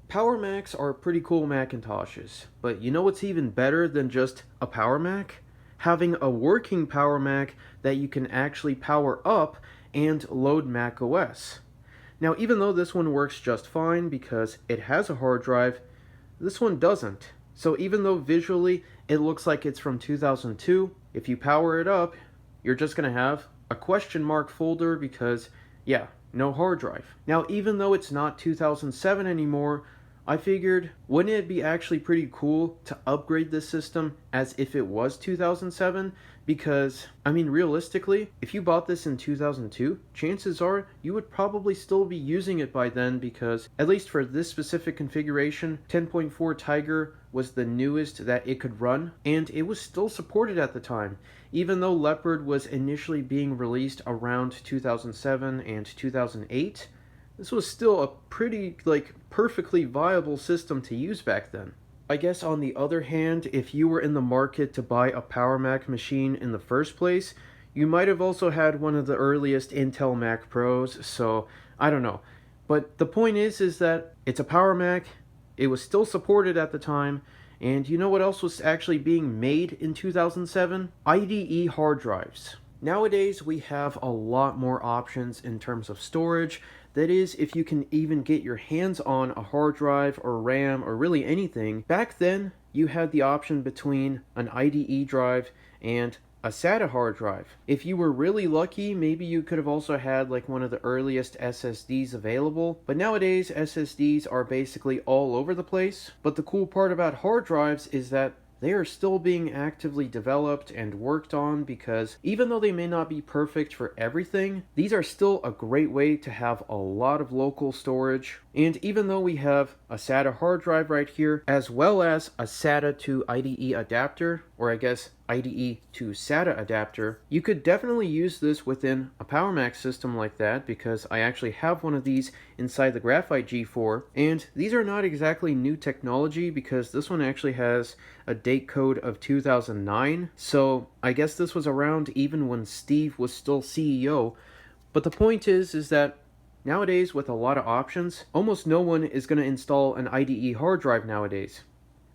Power Macs are pretty cool Macintoshes, but you know what's even better than just a Power Mac? Having a working Power Mac that you can actually power up and load macOS. Now, even though this one works just fine because it has a hard drive, this one doesn't. So even though visually it looks like it's from 2002, if you power it up, you're just going to have a question mark folder because, yeah, no hard drive. Now, even though it's not 2007 anymore, I figured, wouldn't it be actually pretty cool to upgrade this system as if it was 2007? Because, I mean, realistically, if you bought this in 2002, chances are you would probably still be using it by then because, at least for this specific configuration, 10.4 Tiger was the newest that it could run, and it was still supported at the time. Even though Leopard was initially being released around 2007 and 2008, this was still a pretty, perfectly viable system to use back then. I guess on the other hand, if you were in the market to buy a Power Mac machine in the first place, you might have also had one of the earliest Intel Mac Pros, so I don't know. But the point is that it's a Power Mac, it was still supported at the time, and you know what else was actually being made in 2007? IDE hard drives. Nowadays, we have a lot more options in terms of storage. That is, if you can even get your hands on a hard drive or RAM or really anything. Back then, you had the option between an IDE drive and a SATA hard drive. If you were really lucky, maybe you could have also had one of the earliest SSDs available. But nowadays, SSDs are basically all over the place. But the cool part about hard drives is that they are still being actively developed and worked on because even though they may not be perfect for everything, these are still a great way to have a lot of local storage. And even though we have a SATA hard drive right here, as well as a SATA to IDE adapter, or I guess IDE to SATA adapter, you could definitely use this within a Power Mac system like that because I actually have one of these inside the Graphite G4, and these are not exactly new technology because this one actually has a date code of 2009, so I guess this was around even when Steve was still CEO. But the point is that nowadays, with a lot of options, almost no one is going to install an IDE hard drive nowadays.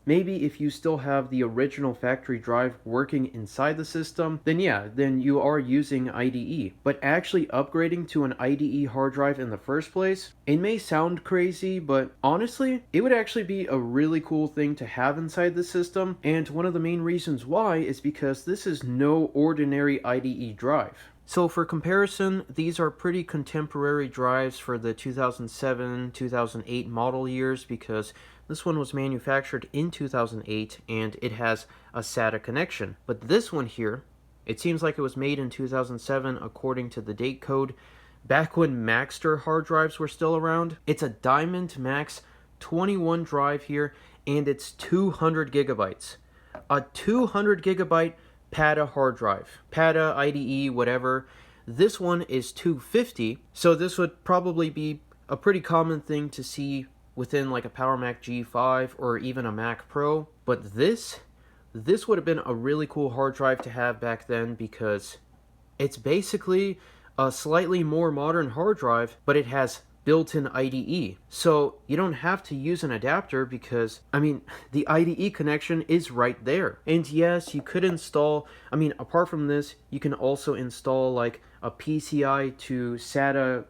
Maybe if you still have the original factory drive working inside the system, then yeah, then you are using IDE. But actually upgrading to an IDE hard drive in the first place, it may sound crazy, but honestly, it would actually be a really cool thing to have inside the system. And one of the main reasons why is because this is no ordinary IDE drive. So for comparison, these are pretty contemporary drives for the 2007-2008 model years because this one was manufactured in 2008 and it has a SATA connection. But this one here, it seems like it was made in 2007 according to the date code, back when Maxtor hard drives were still around. It's a Diamond Max 21 drive here and it's 200 gigabytes. A 200 gigabyte PATA hard drive. PATA, IDE, whatever. This one is 250, so this would probably be a pretty common thing to see within a Power Mac G5 or even a Mac Pro. But this would have been a really cool hard drive to have back then because it's basically a slightly more modern hard drive, but it has built-in IDE. So you don't have to use an adapter because, I mean, the IDE connection is right there. And yes, you could install, apart from this, you can also install a PCI to SATA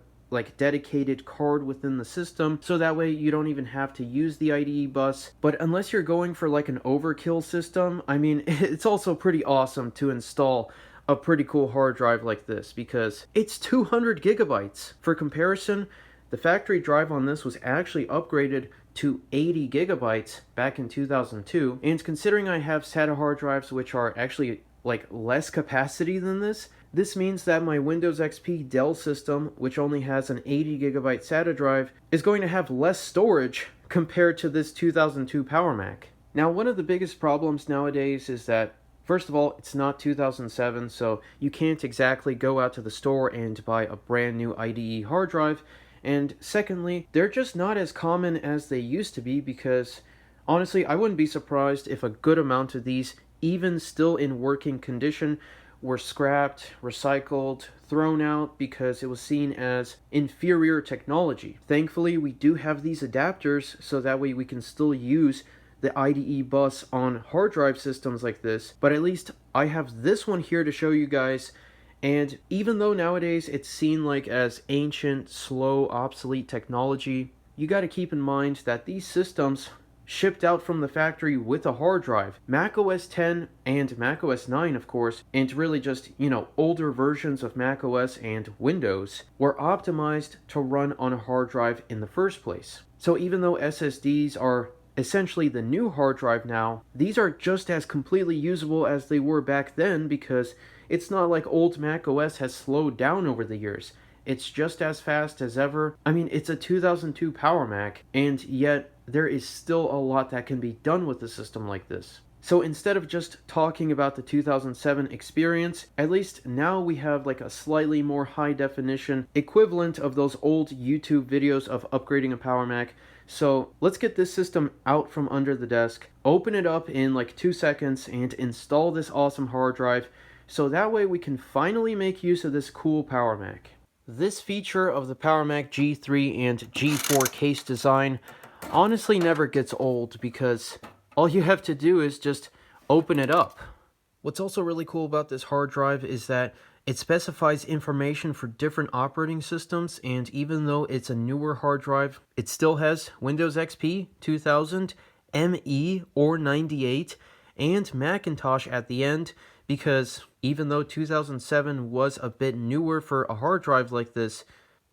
dedicated card within the system, so that way you don't even have to use the IDE bus. But unless you're going for an overkill system, it's also pretty awesome to install a pretty cool hard drive like this because it's 200 gigabytes. For comparison, the factory drive on this was actually upgraded to 80 gigabytes back in 2002, and considering I have SATA hard drives which are actually less capacity than this means that my Windows XP Dell system, which only has an 80 gigabyte SATA drive, is going to have less storage compared to this 2002 Power Mac. Now, one of the biggest problems nowadays is that, first of all, it's not 2007, so you can't exactly go out to the store and buy a brand new IDE hard drive. And secondly, they're just not as common as they used to be because, honestly, I wouldn't be surprised if a good amount of these, even still in working condition, were scrapped, recycled, thrown out because it was seen as inferior technology. Thankfully, we do have these adapters so that way we can still use the IDE bus on hard drive systems like this, but at least I have this one here to show you guys. And even though nowadays it's seen like as ancient, slow, obsolete technology, you got to keep in mind that these systems shipped out from the factory with a hard drive. macOS 10 and macOS 9, of course, and really just, older versions of macOS and Windows were optimized to run on a hard drive in the first place. So even though SSDs are essentially the new hard drive now, these are just as completely usable as they were back then, because it's not like old macOS has slowed down over the years. It's just as fast as ever. I mean, it's a 2002 Power Mac, and yet there is still a lot that can be done with a system like this. So instead of just talking about the 2007 experience, at least now we have like a slightly more high definition equivalent of those old YouTube videos of upgrading a Power Mac. So let's get this system out from under the desk, open it up in like 2 seconds, and install this awesome hard drive, so that way we can finally make use of this cool Power Mac. This feature of the Power Mac G3 and G4 case design honestly never gets old, because all you have to do is just open it up. What's also really cool about this hard drive is that it specifies information for different operating systems, and even though it's a newer hard drive, it still has Windows XP 2000, ME or 98, and Macintosh at the end, because even though 2007 was a bit newer for a hard drive like this,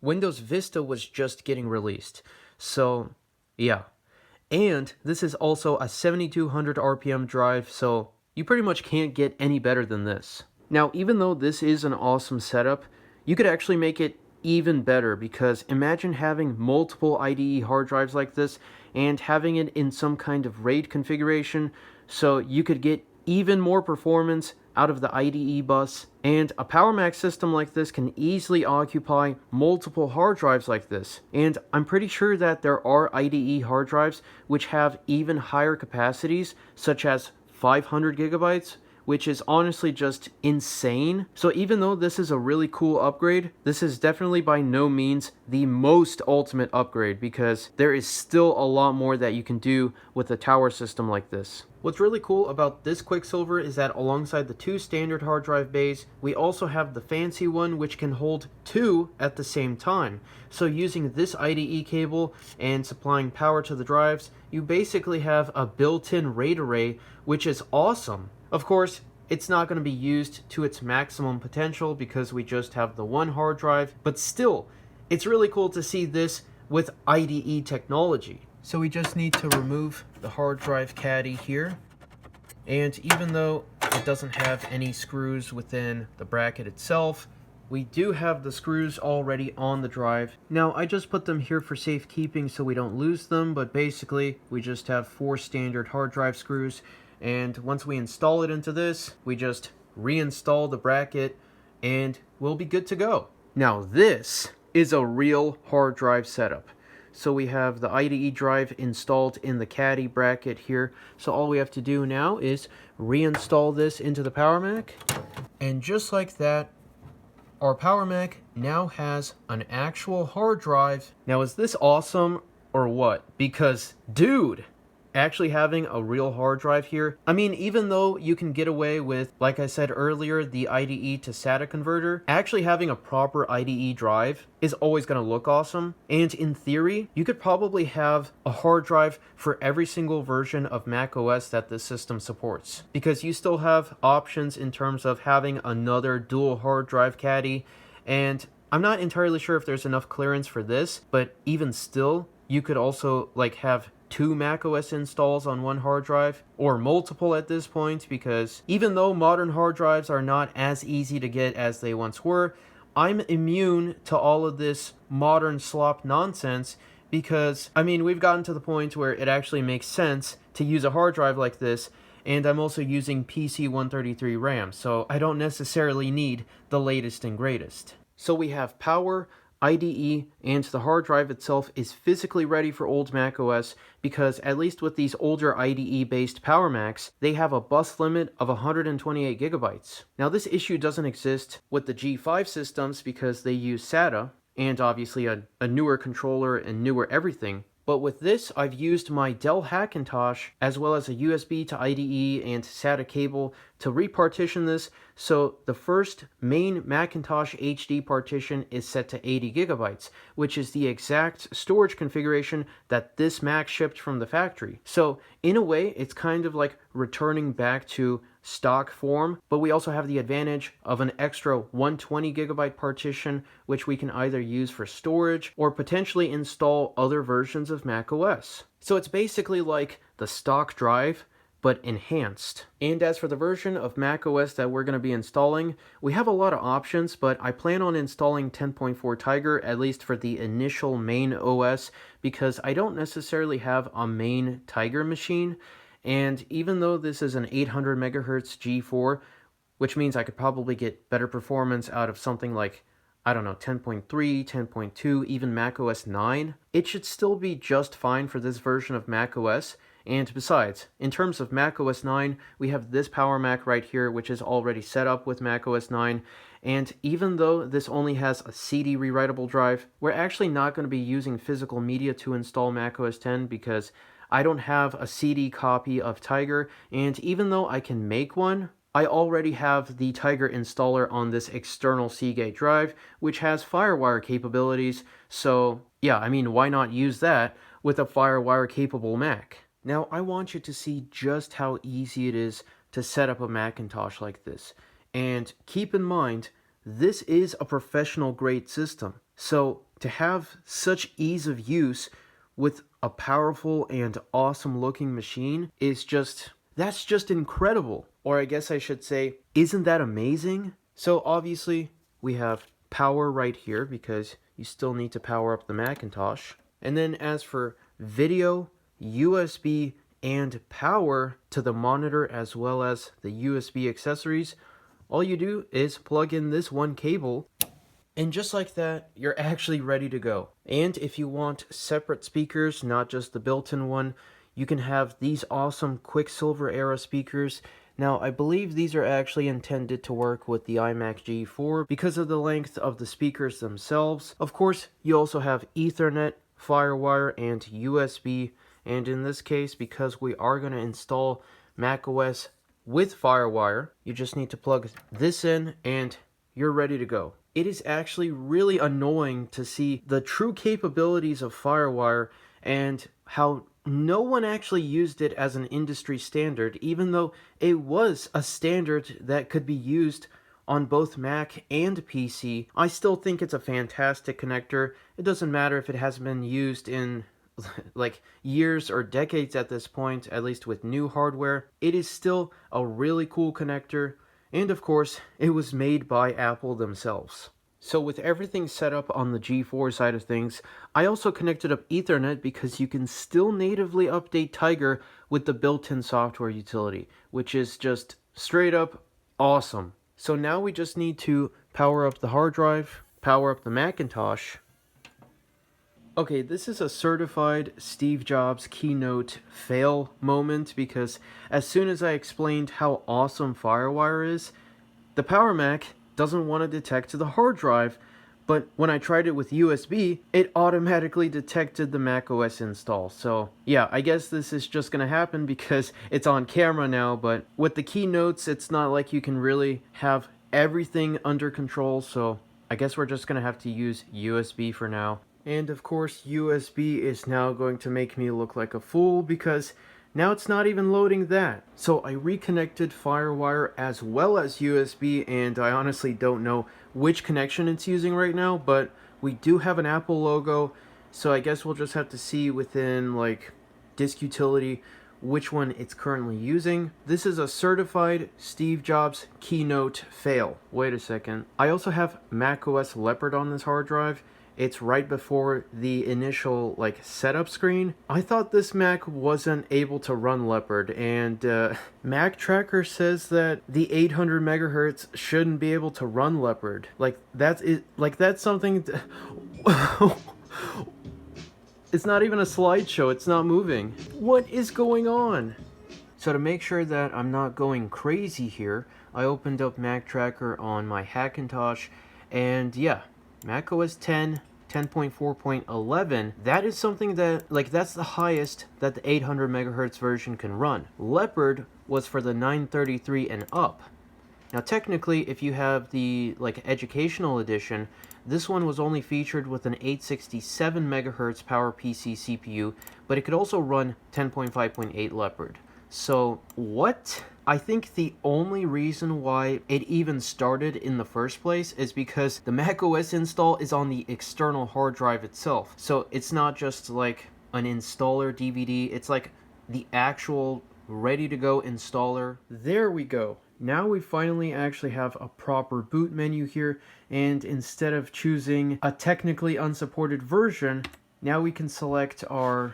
Windows Vista was just getting released. So, yeah. And this is also a 7200 RPM drive, so you pretty much can't get any better than this. Now, even though this is an awesome setup, you could actually make it even better, because imagine having multiple IDE hard drives like this and having it in some kind of RAID configuration, so you could get even more performance out of the IDE bus. And a Power Mac system like this can easily occupy multiple hard drives like this. And I'm pretty sure that there are IDE hard drives which have even higher capacities, such as 500 gigabytes, which is honestly just insane. So even though this is a really cool upgrade, this is definitely by no means the most ultimate upgrade, because there is still a lot more that you can do with a tower system like this. What's really cool about this QuickSilver is that alongside the 2 standard hard drive bays, we also have the fancy one which can hold 2 at the same time. So using this IDE cable and supplying power to the drives, you basically have a built-in RAID array, which is awesome. Of course, it's not going to be used to its maximum potential because we just have the one hard drive, but still, it's really cool to see this with IDE technology. So we just need to remove the hard drive caddy here, and even though it doesn't have any screws within the bracket itself, we do have the screws already on the drive. Now, I just put them here for safekeeping so we don't lose them, but basically we just have 4 standard hard drive screws. And once we install it into this, we just reinstall the bracket and we'll be good to go. Now this is a real hard drive setup. So we have the IDE drive installed in the caddy bracket here. So all we have to do now is reinstall this into the Power Mac. And just like that, our Power Mac now has an actual hard drive. Now, is this awesome or what? Because, dude, actually having a real hard drive here, I mean, even though you can get away with, like I said earlier, the IDE to SATA converter, actually having a proper IDE drive is always going to look awesome. And in theory, you could probably have a hard drive for every single version of macOS that this system supports, because you still have options in terms of having another dual hard drive caddy. And I'm not entirely sure if there's enough clearance for this, but even still, you could also like have 2 macOS installs on one hard drive, or multiple at this point, because even though modern hard drives are not as easy to get as they once were, I'm immune to all of this modern slop nonsense, because, I mean, we've gotten to the point where it actually makes sense to use a hard drive like this, and I'm also using PC 133 RAM, so I don't necessarily need the latest and greatest. So we have power, IDE and the hard drive itself is physically ready for old macOS because at least with these older IDE-based Power Macs, they have a bus limit of 128 gigabytes. Now this issue doesn't exist with the G5 systems because they use SATA, and obviously a newer controller and newer everything. But with this, I've used my Dell Hackintosh as well as a USB to IDE and SATA cable to repartition this, so the first main Macintosh HD partition is set to 80 gigabytes, which is the exact storage configuration that this Mac shipped from the factory. So in a way, it's kind of like returning back to stock form, but we also have the advantage of an extra 120 gigabyte partition, which we can either use for storage or potentially install other versions of macOS. So it's basically like the stock drive, but enhanced. And as for the version of macOS that we're going to be installing, we have a lot of options, but I plan on installing 10.4 Tiger, at least for the initial main OS, because I don't necessarily have a main Tiger machine. And even though this is an 800 megahertz G4, which means I could probably get better performance out of something like, I don't know, 10.3, 10.2, even macOS 9, it should still be just fine for this version of macOS. And besides, in terms of macOS 9, we have this Power Mac right here, which is already set up with macOS 9. And even though this only has a CD rewritable drive, we're actually not going to be using physical media to install macOS 10 because I don't have a CD copy of Tiger, and even though I can make one, I already have the Tiger installer on this external Seagate drive, which has FireWire capabilities, so yeah, I mean, why not use that with a FireWire capable Mac? Now, I want you to see just how easy it is to set up a Macintosh like this. And keep in mind, this is a professional grade system. So to have such ease of use with a powerful and awesome looking machine is that's just incredible. Or I guess I should say, isn't that amazing? So obviously we have power right here because you still need to power up the Macintosh. And then as for video, USB, and power to the monitor as well as the USB accessories, all you do is plug in this one cable, and just like that, you're actually ready to go. And if you want separate speakers, not just the built-in one, you can have these awesome QuickSilver era speakers. Now, I believe these are actually intended to work with the iMac G4 because of the length of the speakers themselves. Of course, you also have Ethernet, FireWire, and USB. And in this case, because we are going to install macOS with FireWire, you just need to plug this in and you're ready to go. It is actually really annoying to see the true capabilities of FireWire and how no one actually used it as an industry standard, even though it was a standard that could be used on both Mac and PC. I still think it's a fantastic connector. It doesn't matter if it hasn't been used in like years or decades at this point, at least with new hardware. It is still a really cool connector, and of course, it was made by Apple themselves. So with everything set up on the G4 side of things, I also connected up Ethernet because you can still natively update Tiger with the built-in software utility, which is just straight up awesome. So now we just need to power up the hard drive, power up the Macintosh. Okay, this is a certified Steve Jobs keynote fail moment because as soon as I explained how awesome FireWire is, the Power Mac doesn't want to detect the hard drive, but when I tried it with USB, it automatically detected the macOS install. So yeah, I guess this is just gonna happen because it's on camera now, but with the keynotes, it's not like you can really have everything under control, so I guess we're just gonna have to use USB for now. And of course, USB is now going to make me look like a fool because now it's not even loading that. So I reconnected FireWire as well as USB, and I honestly don't know which connection it's using right now, but we do have an Apple logo, so I guess we'll just have to see within like disk utility which one it's currently using. This is a certified Steve Jobs keynote fail. Wait a second. I also have macOS Leopard on this hard drive. It's right before the initial like setup screen. I thought this Mac wasn't able to run Leopard, and Mac Tracker says that the 800 megahertz shouldn't be able to run Leopard. Like that's something. It's not even a slideshow, it's not moving. What is going on? So to make sure that I'm not going crazy here, I opened up Mac Tracker on my Hackintosh, and yeah, macOS 10, 10.4.11, that is something that, like, that's the highest that the 800 megahertz version can run. Leopard was for the 933 and up. Now technically, if you have the educational edition, this one was only featured with an 867 megahertz PowerPC CPU, but it could also run 10.5.8 Leopard. So what? I think the only reason why it even started in the first place is because the macOS install is on the external hard drive itself. So it's not just like an installer DVD, it's like the actual ready to go installer. There we go. Now we finally actually have a proper boot menu here, and instead of choosing a technically unsupported version, now we can select our,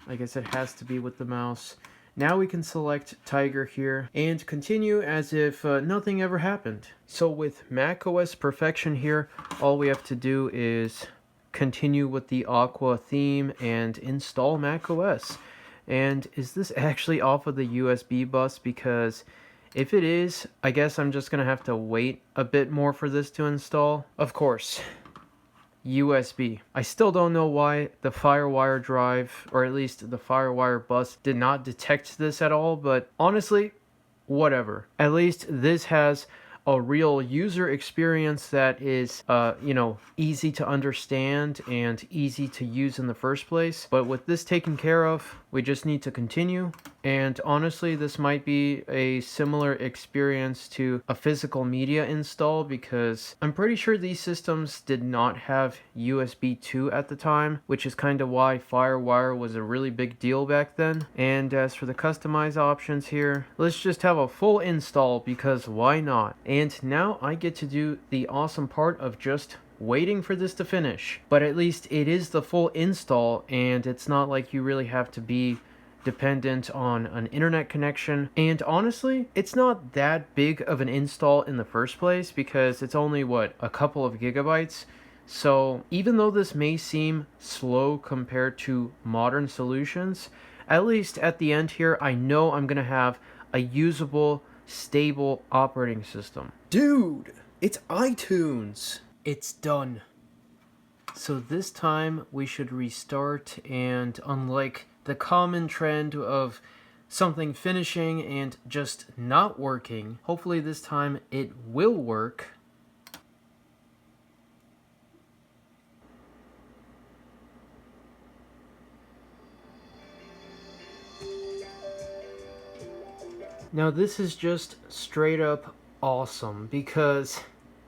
I guess it has to be with the mouse. Now we can select Tiger here and continue as if nothing ever happened. So with macOS Perfection here, all we have to do is continue with the Aqua theme and install macOS. And is this actually off of the USB bus? Because if it is, I guess I'm just going to have to wait a bit more for this to install. Of course, USB. I still don't know why the FireWire drive, or at least the FireWire bus, did not detect this at all, but honestly, whatever. At least this has a real user experience that is, easy to understand and easy to use in the first place. But with this taken care of, we just need to continue. And honestly, this might be a similar experience to a physical media install, because I'm pretty sure these systems did not have USB 2 at the time, which is kind of why FireWire was a really big deal back then. And as for the customize options here, let's just have a full install, because why not? And now I get to do the awesome part of just waiting for this to finish. But at least it is the full install, and it's not like you really have to be dependent on an internet connection. And honestly, it's not that big of an install in the first place, because it's only, a couple of gigabytes. So even though this may seem slow compared to modern solutions, at least at the end here, I know I'm gonna have a usable, stable operating system. Dude, it's iTunes. It's done. So this time we should restart, and unlike the common trend of something finishing and just not working, hopefully this time it will work. Now this is just straight up awesome, because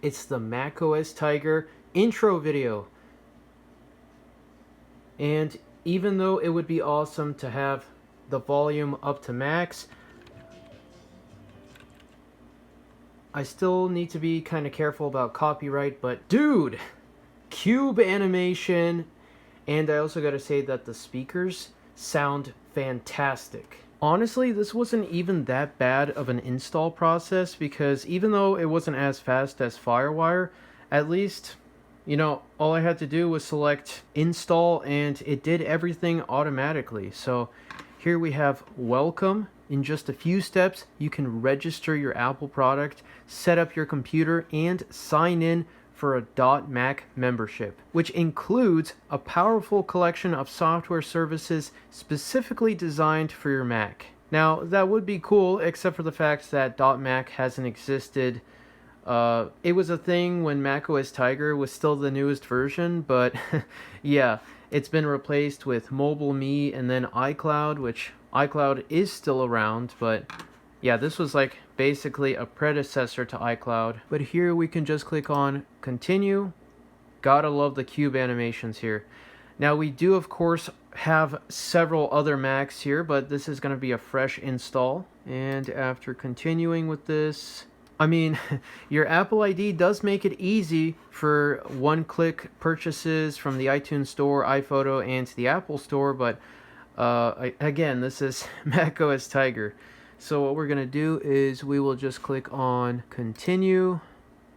it's the macOS Tiger intro video. And even though it would be awesome to have the volume up to max, I still need to be kind of careful about copyright. But dude, cube animation, and I also gotta say that the speakers sound fantastic. Honestly, this wasn't even that bad of an install process, because even though it wasn't as fast as FireWire, at least, all I had to do was select install, and it did everything automatically. So here we have welcome. In just a few steps, you can register your Apple product, set up your computer, and sign in for a .Mac membership, which includes a powerful collection of software services specifically designed for your Mac. Now, that would be cool, except for the fact that .Mac hasn't existed. It was a thing when macOS Tiger was still the newest version, but yeah, it's been replaced with Mobile Me and then iCloud, which iCloud is still around, but yeah, this was basically a predecessor to iCloud. But here we can just click on continue. Gotta love the cube animations here. Now we do of course have several other Macs here, but this is going to be a fresh install. And after continuing with this, I mean, your Apple ID does make it easy for one-click purchases from the iTunes Store, iPhoto, and the Apple Store, but again, this is macOS Tiger. So what we're going to do is we will just click on continue,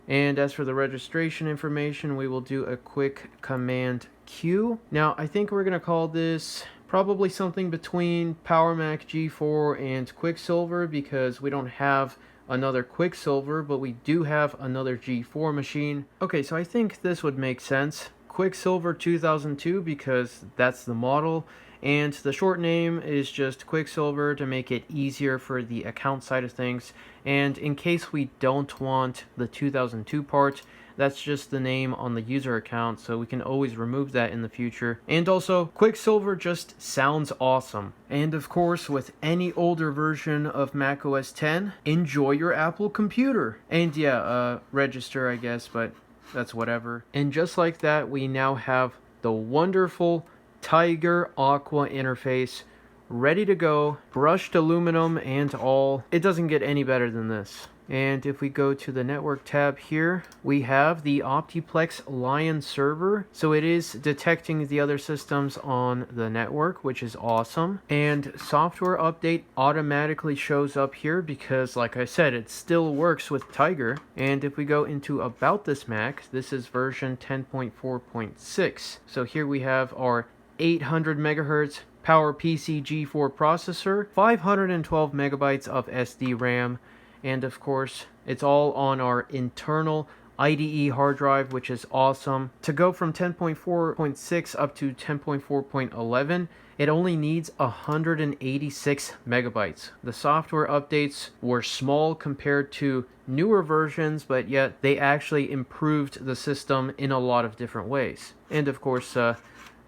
And as for the registration information, we will do a quick Command Q. Now, I think we're going to call this probably something between Power Mac G4 and QuickSilver, because we don't have another QuickSilver, but we do have another G4 machine. Okay, so I think this would make sense. QuickSilver 2002, because that's the model, and the short name is just QuickSilver to make it easier for the account side of things. And in case we don't want the 2002 part, that's just the name on the user account, so we can always remove that in the future. And also, QuickSilver just sounds awesome. And of course, with any older version of macOS 10, enjoy your Apple computer. And yeah, register, I guess, but that's whatever. And just like that, we now have the wonderful Tiger Aqua interface ready to go, brushed aluminum and all. It doesn't get any better than this. And if we go to the network tab here, we have the Optiplex Lion server. So it is detecting the other systems on the network, which is awesome. And software update automatically shows up here because, like I said, it still works with Tiger. And if we go into About This Mac, this is version 10.4.6. So here we have our 800 megahertz Power PC G4 processor, 512 megabytes of SD RAM, and of course, it's all on our internal IDE hard drive, which is awesome. To go from 10.4.6 up to 10.4.11, it only needs 186 megabytes. The software updates were small compared to newer versions, but yet they actually improved the system in a lot of different ways. And of course,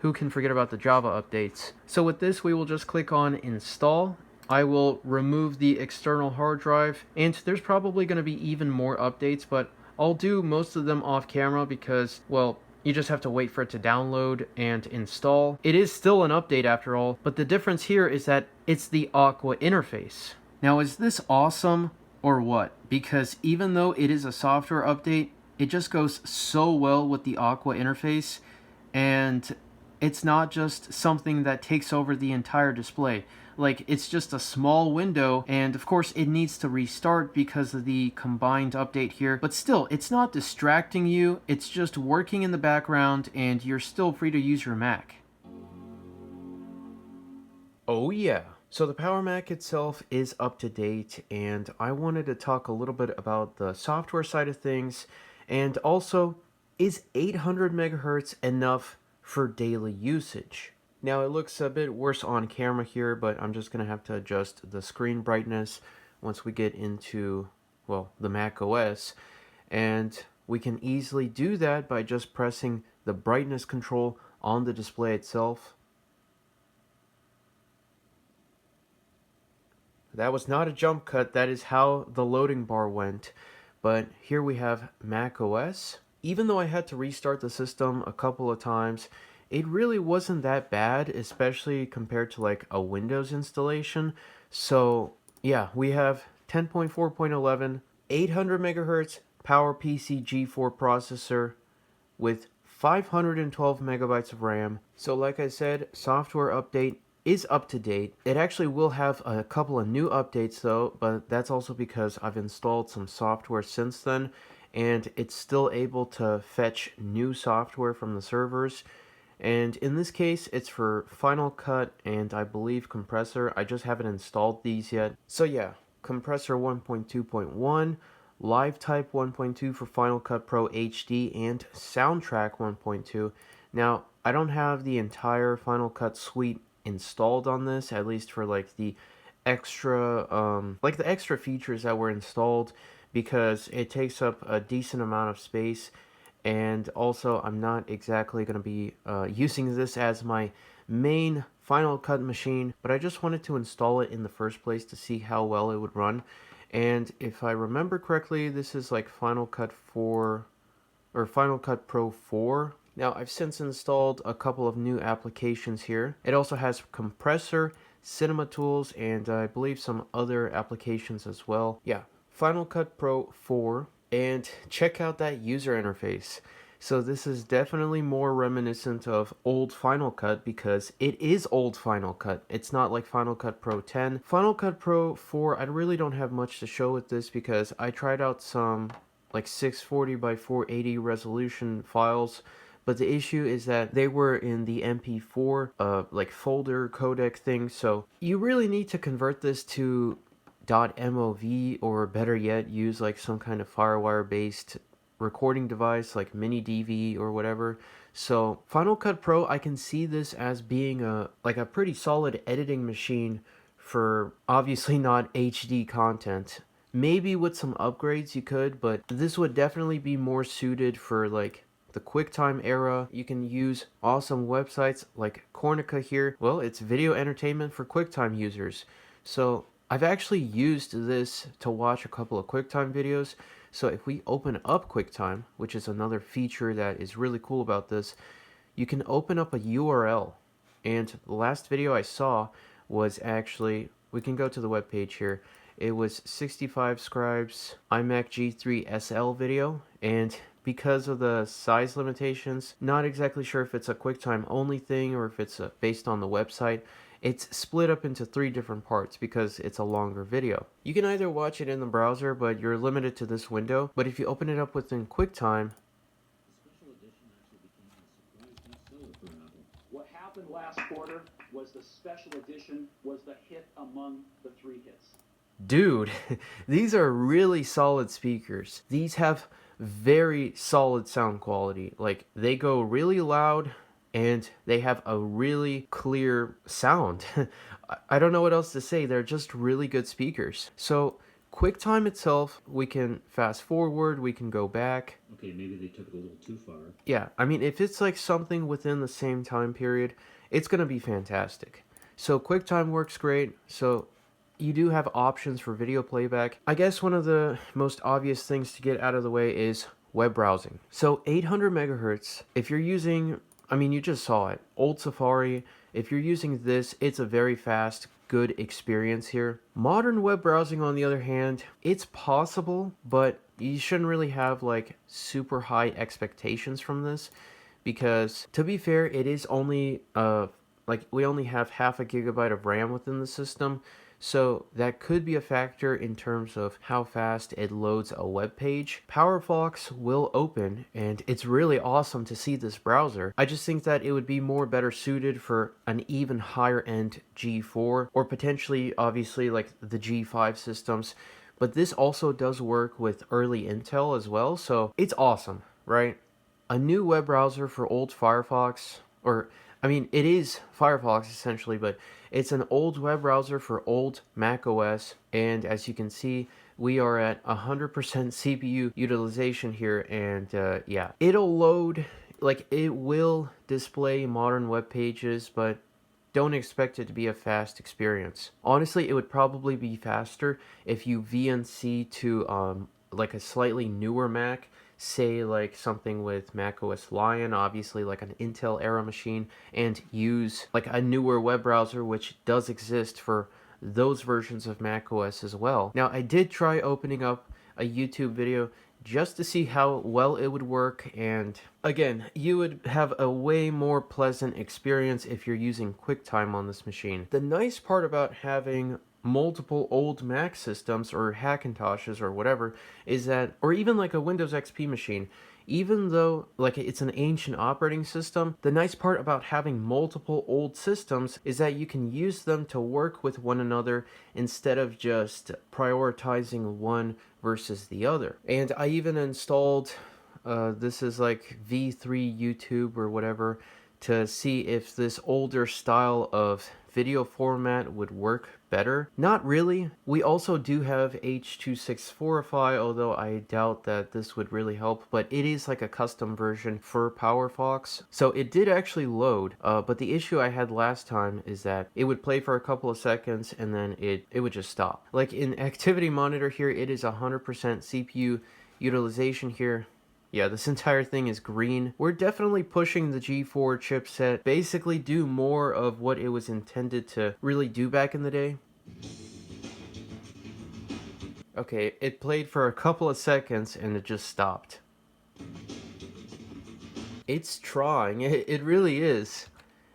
who can forget about the Java updates? So with this, we will just click on Install. I will remove the external hard drive, and there's probably going to be even more updates, but I'll do most of them off camera because, well, you just have to wait for it to download and install. It is still an update after all, but the difference here is that it's the Aqua interface. Now, is this awesome or what? Because even though it is a software update, it just goes so well with the Aqua interface, and it's not just something that takes over the entire display. Like, it's just a small window, and of course it needs to restart because of the combined update here, but still, it's not distracting you, it's just working in the background, and you're still free to use your Mac. Oh yeah. So the Power Mac itself is up to date, and I wanted to talk a little bit about the software side of things, and also, is 800 megahertz enough for daily usage? Now it looks a bit worse on camera here, but I'm just going to have to adjust the screen brightness once we get into, well, the Mac OS. And we can easily do that by just pressing the brightness control on the display itself. That was not a jump cut, that is how the loading bar went. But here we have Mac OS. Even though I had to restart the system a couple of times, it really wasn't that bad, especially compared to like a Windows installation. So yeah, we have 10.4.11, 800 megahertz Power PC G4 processor with 512 megabytes of RAM. So like I said, software update is up to date. It actually will have a couple of new updates though, but that's also because I've installed some software since then, and it's still able to fetch new software from the servers. And in this case, it's for Final Cut and I believe Compressor. I just haven't installed these yet. So yeah, Compressor 1.2.1, LiveType 1.2 for Final Cut Pro HD, and Soundtrack 1.2. Now, I don't have the entire Final Cut suite installed on this, at least for like the extra features that were installed, because it takes up a decent amount of space. And also, I'm not exactly going to be using this as my main Final Cut machine, but I just wanted to install it in the first place to see how well it would run. And if I remember correctly, this is like Final Cut 4 or Final Cut Pro 4. Now, I've since installed a couple of new applications here. It also has Compressor, Cinema Tools, and I believe some other applications as well. Yeah, Final Cut Pro 4. And check out that user interface. So this is definitely more reminiscent of old Final Cut, because it is old Final Cut. It's not like Final Cut Pro 10. Final Cut Pro 4, I really don't have much to show with this because I tried out some like 640 by 480 resolution files, but the issue is that they were in the MP4 like folder codec thing, so you really need to convert this to .mov, or better yet, use like some kind of FireWire based recording device like mini DV or whatever. So Final Cut Pro, I can see this as being a pretty solid editing machine for obviously not HD content. Maybe with some upgrades you could, but this would definitely be more suited for like the QuickTime era. You can use awesome websites like Cornica here. Well, it's video entertainment for QuickTime users. So I've actually used this to watch a couple of QuickTime videos. So if we open up QuickTime, which is another feature that is really cool about this, you can open up a URL. And the last video I saw was actually, we can go to the web page here. It was 65 Scribes iMac G3 SL video, and because of the size limitations, not exactly sure if it's a QuickTime only thing or if it's based on the website. It's split up into 3 different parts because it's a longer video. You can either watch it in the browser, but you're limited to this window. But if you open it up within QuickTime, what happened last quarter was the special edition was the hit among the 3 hits. Dude, these are really solid speakers. These have very solid sound quality. Like, they go really loud and they have a really clear sound. I don't know what else to say. They're just really good speakers. So QuickTime itself, we can fast forward, we can go back. Okay, maybe they took it a little too far. Yeah, I mean, if it's like something within the same time period, it's going to be fantastic. So QuickTime works great. So you do have options for video playback. I guess one of the most obvious things to get out of the way is web browsing. So 800 megahertz, if you're using, I mean, you just saw it, old Safari, if you're using this, it's a very fast, good experience here. Modern web browsing, on the other hand, it's possible, but you shouldn't really have like super high expectations from this, because to be fair, it is only like we only have half a gigabyte of RAM within the system. So that could be a factor in terms of how fast it loads a web page. PowerFox will open, and it's really awesome to see this browser. I just think that it would be better suited for an even higher end G4, or potentially, obviously, like the G5 systems. But this also does work with early Intel as well, so it's awesome, right? A new web browser for old Firefox, or I mean, it is Firefox essentially, but it's an old web browser for old macOS, and as you can see, we are at 100% CPU utilization here, and yeah, it'll load, like it will display modern web pages, but don't expect it to be a fast experience. Honestly, it would probably be faster if you VNC to like a slightly newer Mac, say like something with macOS Lion, obviously like an Intel era machine, and use like a newer web browser, which does exist for those versions of macOS as well. Now, I did try opening up a YouTube video just to see how well it would work, and again, you would have a way more pleasant experience if you're using QuickTime on this machine. The nice part about having multiple old Mac systems or Hackintoshes or whatever is that, or even like a Windows XP machine, even though like it's an ancient operating system, the nice part about having multiple old systems is that you can use them to work with one another instead of just prioritizing one versus the other. And I even installed this is like V3 YouTube or whatever, to see if this older style of video format would work better. Not really. We also do have H.264ify, although I doubt that this would really help, but it is like a custom version for PowerFox. So it did actually load, but the issue I had last time is that it would play for a couple of seconds and then it would just stop. Like in Activity Monitor here, it is 100% CPU utilization here. Yeah, this entire thing is green. We're definitely pushing the G4 chipset, basically do more of what it was intended to really do back in the day. Okay, it played for a couple of seconds and it just stopped. It's trying, it really is.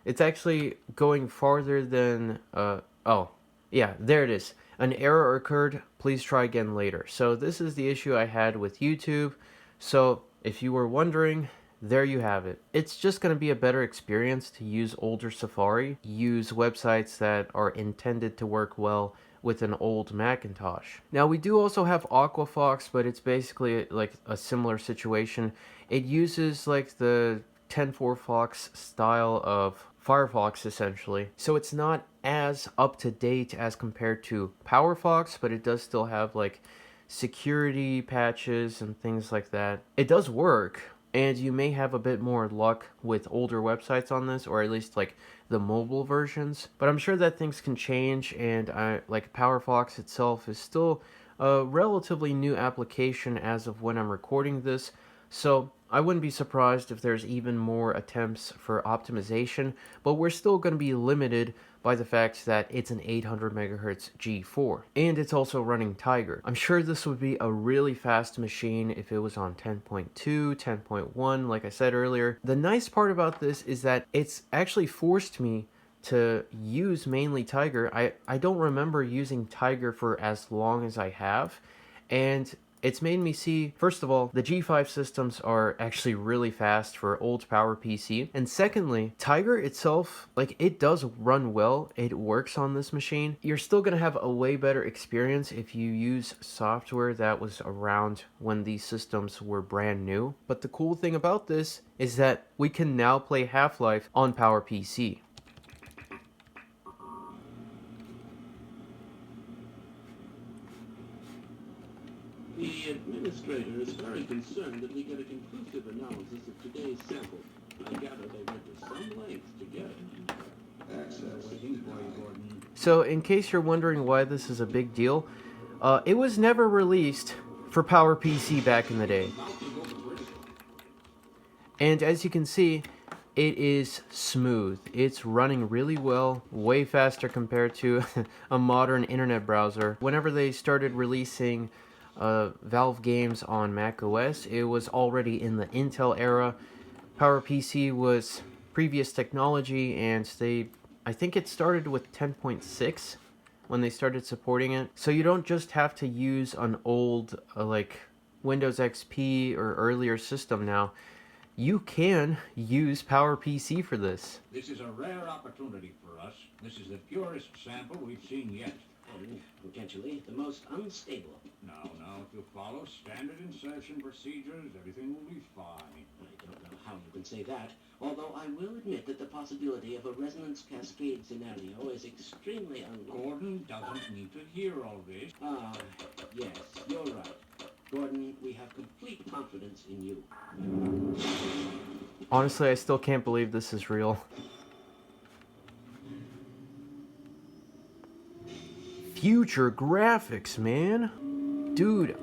It's actually going farther than, oh, yeah, there it is. an error occurred, please try again later. So this is the issue I had with YouTube. So if you were wondering, there you have it. It's just going to be a better experience to use older Safari, use websites that are intended to work well with an old Macintosh. Now we do also have Aquafox, but it's basically like a similar situation. It uses like the 10.4 Fox style of Firefox essentially. So it's not as up to date as compared to PowerFox, but it does still have like security patches and things like that. It does work, and you may have a bit more luck with older websites on this, or at least like the mobile versions. But I'm sure that things can change, and like PowerFox itself is still a relatively new application as of when I'm recording this. So I wouldn't be surprised if there's even more attempts for optimization, but we're still going to be limited by the fact that it's an 800 megahertz G4, and it's also running Tiger. I'm sure this would be a really fast machine if it was on 10.2, 10.1, like I said earlier. The nice part about this is that it's actually forced me to use mainly Tiger. I don't remember using Tiger for as long as I have, and it's made me see, first of all, the G5 systems are actually really fast for old PowerPC. And secondly, Tiger itself, like, it does run well. It works on this machine. You're still going to have a way better experience if you use software that was around when these systems were brand new. But the cool thing about this is that we can now play Half-Life on PowerPC. The administrator is very concerned that we get a conclusive analysis of today's sample. I gather they went to some lengths to get it. So in case you're wondering why this is a big deal, it was never released for PowerPC back in the day. And as you can see, it is smooth. It's running really well, way faster compared to a modern internet browser. Whenever they started releasing Valve games on macOS, it was already in the Intel era. PowerPC was previous technology, and I think it started with 10.6 when they started supporting it. So you don't just have to use an old like Windows XP or earlier system now. You can use PowerPC for this. This is a rare opportunity for us. This is the purest sample we've seen yet. And potentially the most unstable. No, if you follow standard insertion procedures, everything will be fine. I don't know how you can say that, although I will admit that the possibility of a resonance cascade scenario is extremely Gordon doesn't need to hear all this. Ah, yes, you're right. Gordon, we have complete confidence in you. Honestly, I still can't believe this is real. Future graphics, man. Dude,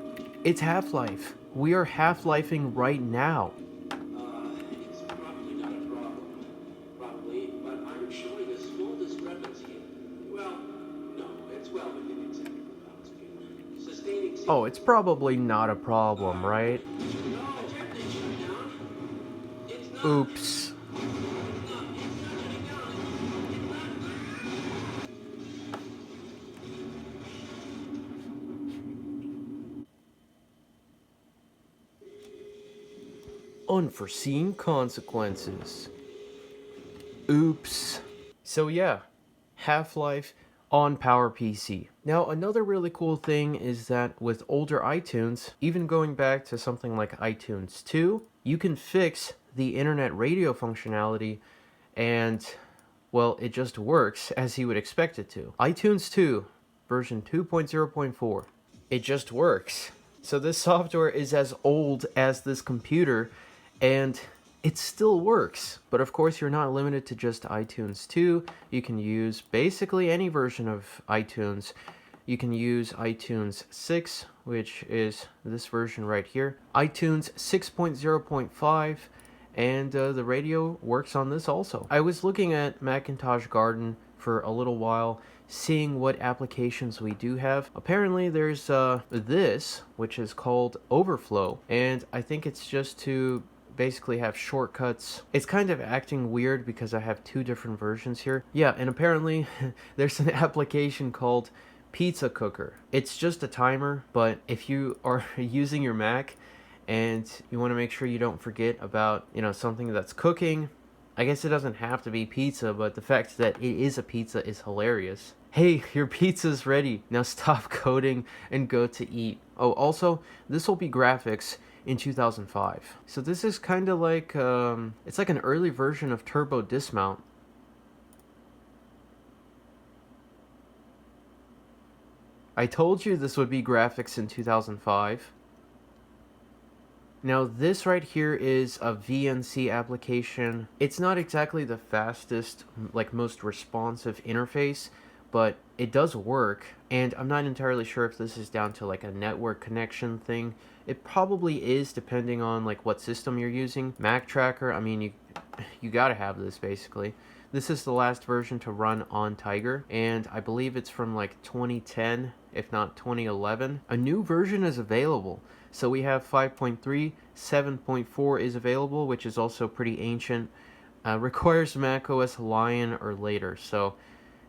it's Half-Life. We are Half-Lifing right now. It's probably not a problem. Probably, but I'm showing a small discrepancy. Well, no, it's well within acceptable bounds. Sustaining... Oh, it's probably not a problem, right? No, detected shutdown. It's not... Oops. Unforeseen consequences. Oops. So yeah, Half-Life on PowerPC. Now another really cool thing is that with older iTunes, even going back to something like iTunes 2, you can fix the internet radio functionality, and well, it just works as you would expect it to. iTunes 2, version 2.0.4, it just works. So this software is as old as this computer, and it still works. But of course, you're not limited to just iTunes 2. You can use basically any version of iTunes. You can use iTunes 6, which is this version right here. iTunes 6.0.5, and the radio works on this also. I was looking at Macintosh Garden for a little while, seeing what applications we do have. Apparently there's this, which is called Overflow, and I think it's just to basically have shortcuts. It's kind of acting weird because I have two different versions here. Yeah, and apparently there's an application called pizza cooker. It's just a timer, but if you are using your Mac and you want to make sure you don't forget about, something that's cooking, I guess it doesn't have to be pizza, but the fact that it is a pizza is hilarious. Hey, your pizza's ready. Now stop coding and go to eat. Oh, also, this will be graphics in 2005. So this is kind of like, it's like an early version of Turbo Dismount. I told you this would be graphics in 2005. Now this right here is a VNC application. It's not exactly the fastest, like most responsive interface, but it does work, and I'm not entirely sure if this is down to like a network connection thing. It probably is, depending on like what system you're using. Mac Tracker, I mean, you gotta have this basically. This is the last version to run on Tiger, and I believe it's from like 2010, if not 2011. A new version is available. So we have 5.3, 7.4 is available, which is also pretty ancient. Requires macOS Lion or later. So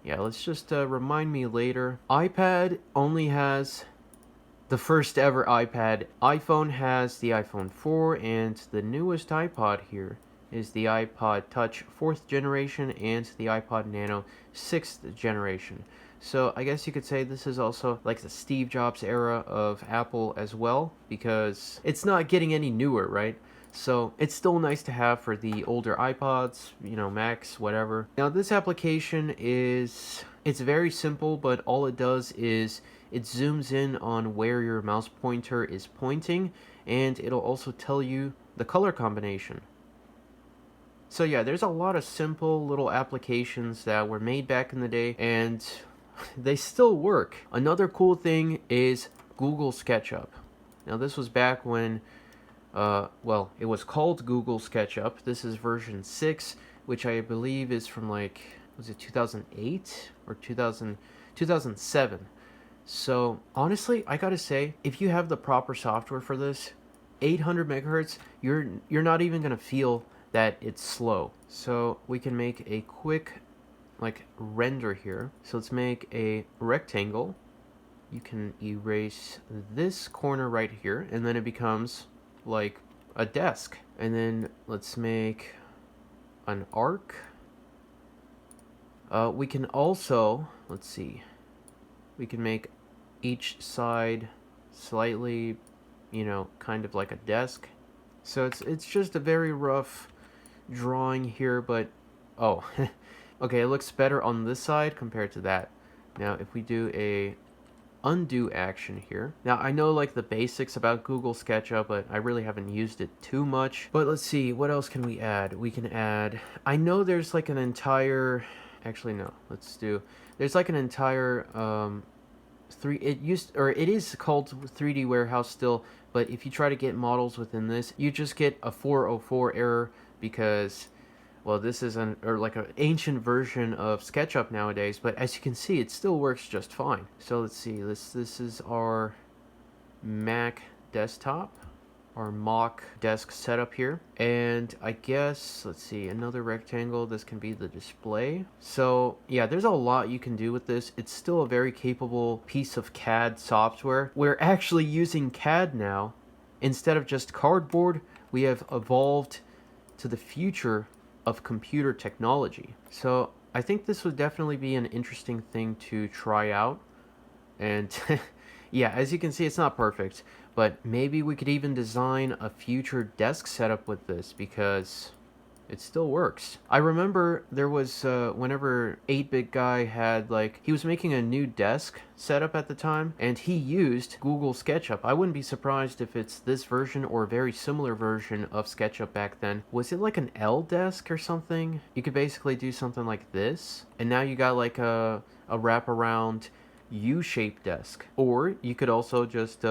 yeah, let's just remind me later. iPad only has the first ever iPad. iPhone has the iPhone 4, and the newest iPod here is the iPod Touch 4th generation and the iPod Nano 6th generation. So I guess you could say this is also like the Steve Jobs era of Apple as well, because it's not getting any newer, right? So it's still nice to have for the older iPods, Macs, whatever. Now this application it's very simple, but all it does is it zooms in on where your mouse pointer is pointing, and it'll also tell you the color combination. So yeah, there's a lot of simple little applications that were made back in the day, and they still work. Another cool thing is Google SketchUp. Now this was back when, it was called Google SketchUp. This is version 6, which I believe is from like, was it 2008 or 2007? So honestly, I gotta say, if you have the proper software for this, 800 megahertz, you're not even gonna feel that it's slow. So we can make a quick render here. So let's make a rectangle. You can erase this corner right here, and then it becomes like a desk. And then let's make an arc. We can also, let's see, we can make each side slightly, kind of like a desk. So it's just a very rough drawing here, but oh okay, it looks better on this side compared to that. Now if we do a undo action here, now I know like the basics about Google SketchUp, but I really haven't used it too much. But let's see, what else can we add? We can add, I know there's like an entire, actually no, there's like an entire it is called 3D Warehouse still, but if you try to get models within this, you just get a 404 error, because well, this is an ancient version of SketchUp nowadays, but as you can see, it still works just fine. So let's see, this is our Mac desktop, our mock desk setup here, and I guess, let's see, another rectangle. This can be the display. So yeah, there's a lot you can do with this. It's still a very capable piece of CAD software. We're actually using CAD now instead of just cardboard. We have evolved to the future of computer technology. So I think this would definitely be an interesting thing to try out. And yeah, as you can see, it's not perfect, but maybe we could even design a future desk setup with this, because it still works. I remember there was, whenever 8-Bit Guy had, he was making a new desk setup at the time, and he used Google SketchUp. I wouldn't be surprised if it's this version or a very similar version of SketchUp back then. Was it like an L desk or something? You could basically do something like this, and now you got like a wraparound U-shaped desk. Or you could also just,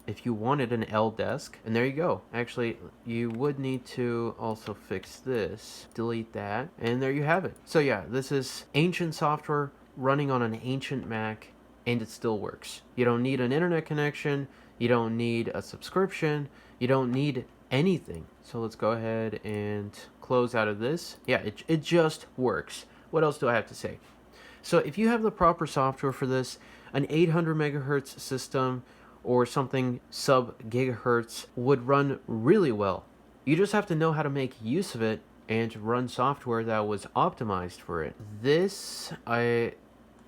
if you wanted an L desk, and there you go. Actually, you would need to also fix this, delete that, and there you have it. So yeah, this is ancient software running on an ancient Mac, and it still works. You don't need an internet connection, you don't need a subscription, you don't need anything. So let's go ahead and close out of this. Yeah, it just works. What else do I have to say? So if you have the proper software for this, an 800 megahertz system or something sub gigahertz would run really well. You just have to know how to make use of it and run software that was optimized for it.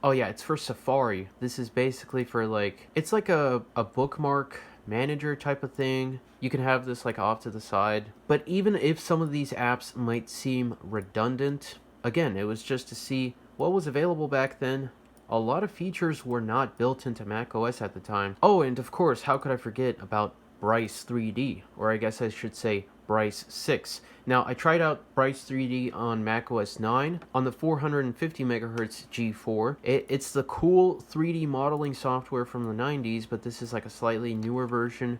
Oh yeah, it's for Safari. This is basically for like, it's like a bookmark manager type of thing. You can have this like off to the side. But even if some of these apps might seem redundant, again, it was just to see what was available back then. A lot of features were not built into macOS at the time. Oh, and of course, how could I forget about Bryce 3D, or I guess I should say Bryce 6. Now, I tried out Bryce 3D on macOS 9 on the 450 megahertz G4. It's the cool 3D modeling software from the 90s, but this is like a slightly newer version.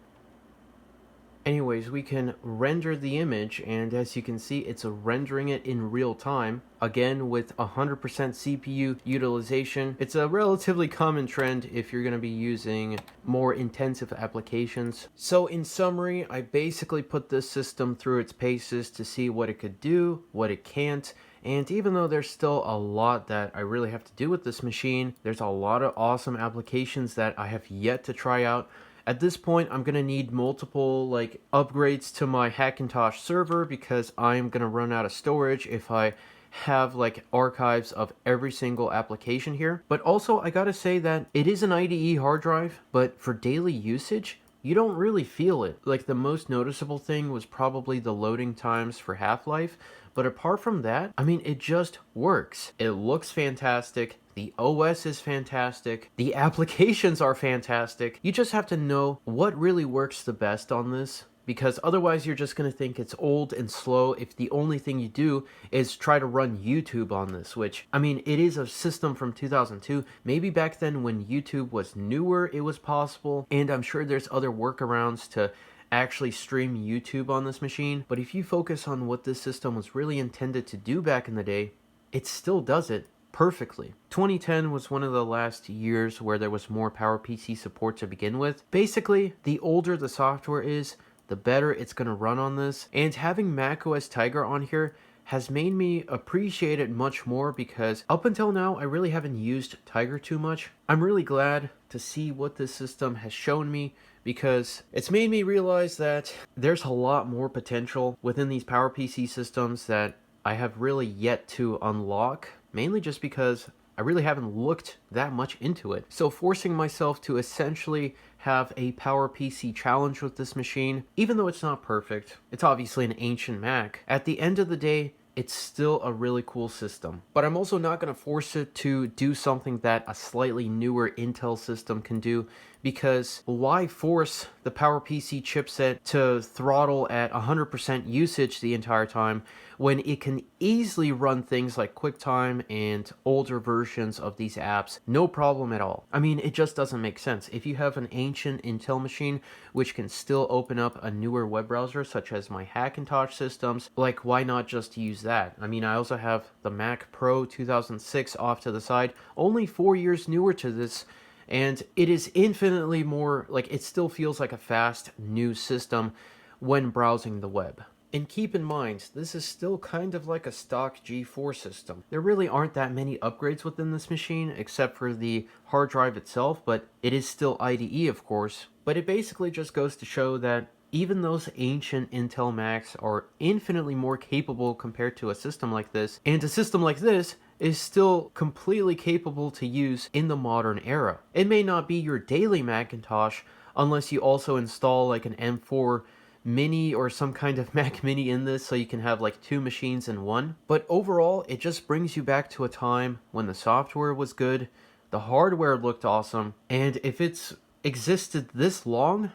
Anyways, we can render the image, and as you can see, it's rendering it in real time. Again, with 100% CPU utilization. It's a relatively common trend if you're going to be using more intensive applications. So in summary, I basically put this system through its paces to see what it could do, what it can't. And even though there's still a lot that I really have to do with this machine, there's a lot of awesome applications that I have yet to try out. At this point, I'm going to need multiple like upgrades to my Hackintosh server because I'm going to run out of storage if I have like archives of every single application here. But also, I gotta say that it is an IDE hard drive, but for daily usage, you don't really feel it. Like the most noticeable thing was probably the loading times for Half-Life. But apart from that, I mean, it just works. It looks fantastic. The OS is fantastic. The applications are fantastic. You just have to know what really works the best on this, because otherwise you're just going to think it's old and slow if the only thing you do is try to run YouTube on this, which, I mean, it is a system from 2002. Maybe back then when YouTube was newer, it was possible, and I'm sure there's other workarounds to actually stream YouTube on this machine. But if you focus on what this system was really intended to do back in the day, it still does it perfectly. 2010 was one of the last years where there was more PowerPC support to begin with. Basically, the older the software is, the better it's going to run on this. And having macOS Tiger on here has made me appreciate it much more, because up until now, I really haven't used Tiger too much. I'm really glad to see what this system has shown me, because it's made me realize that there's a lot more potential within these PowerPC systems that I have really yet to unlock, mainly just because I really haven't looked that much into it. So forcing myself to essentially have a PowerPC challenge with this machine, even though it's not perfect, it's obviously an ancient Mac, at the end of the day, it's still a really cool system. But I'm also not going to force it to do something that a slightly newer Intel system can do, because why force the PowerPC chipset to throttle at 100% usage the entire time when it can easily run things like QuickTime and older versions of these apps, no problem at all. I mean, it just doesn't make sense. If you have an ancient Intel machine which can still open up a newer web browser such as my Hackintosh systems, like why not just use that? I mean, I also have the Mac Pro 2006 off to the side, only 4 years newer to this, and it is infinitely more, like, it still feels like a fast new system when browsing the web. And keep in mind, this is still kind of like a stock G4 system. There really aren't that many upgrades within this machine, except for the hard drive itself, but it is still IDE, of course. But it basically just goes to show that even those ancient Intel Macs are infinitely more capable compared to a system like this, and a system like this is still completely capable to use in the modern era. It may not be your daily Macintosh unless you also install like an M4 Mini or some kind of Mac Mini in this, so you can have like two machines in one. But overall, it just brings you back to a time when the software was good, the hardware looked awesome, and if it's existed this long,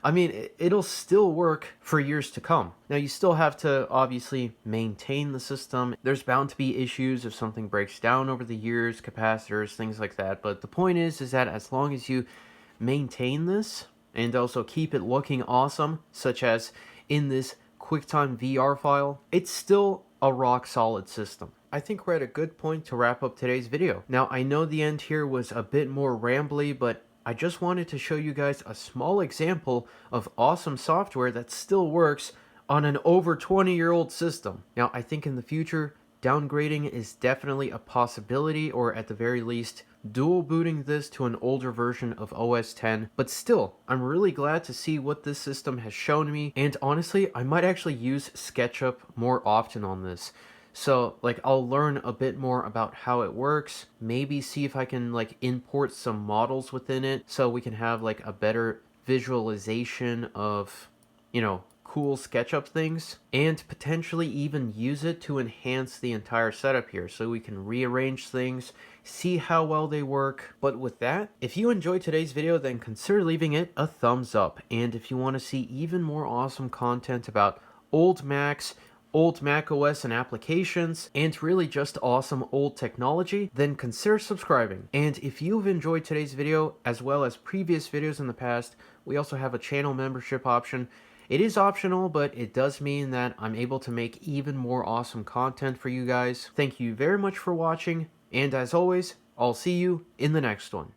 I mean, it'll still work for years to come. Now, you still have to obviously maintain the system. There's bound to be issues if something breaks down over the years, capacitors, things like that. But the point is that as long as you maintain this and also keep it looking awesome, such as in this QuickTime VR file, it's still a rock solid system. I think we're at a good point to wrap up today's video. Now, I know the end here was a bit more rambly, but I just wanted to show you guys a small example of awesome software that still works on an over 20-year-old system. Now, I think in the future, downgrading is definitely a possibility, or at the very least, dual booting this to an older version of OS X, but still, I'm really glad to see what this system has shown me, and honestly, I might actually use SketchUp more often on this. So, like, I'll learn a bit more about how it works, maybe see if I can, like, import some models within it so we can have, like, a better visualization of, you know, cool SketchUp things, and potentially even use it to enhance the entire setup here so we can rearrange things, see how well they work. But with that, if you enjoyed today's video, then consider leaving it a thumbs up, and if you want to see even more awesome content about old Macs, old macOS and applications, and really just awesome old technology, then consider subscribing. And if you've enjoyed today's video, as well as previous videos in the past, we also have a channel membership option. It is optional, but it does mean that I'm able to make even more awesome content for you guys. Thank you very much for watching, and as always, I'll see you in the next one.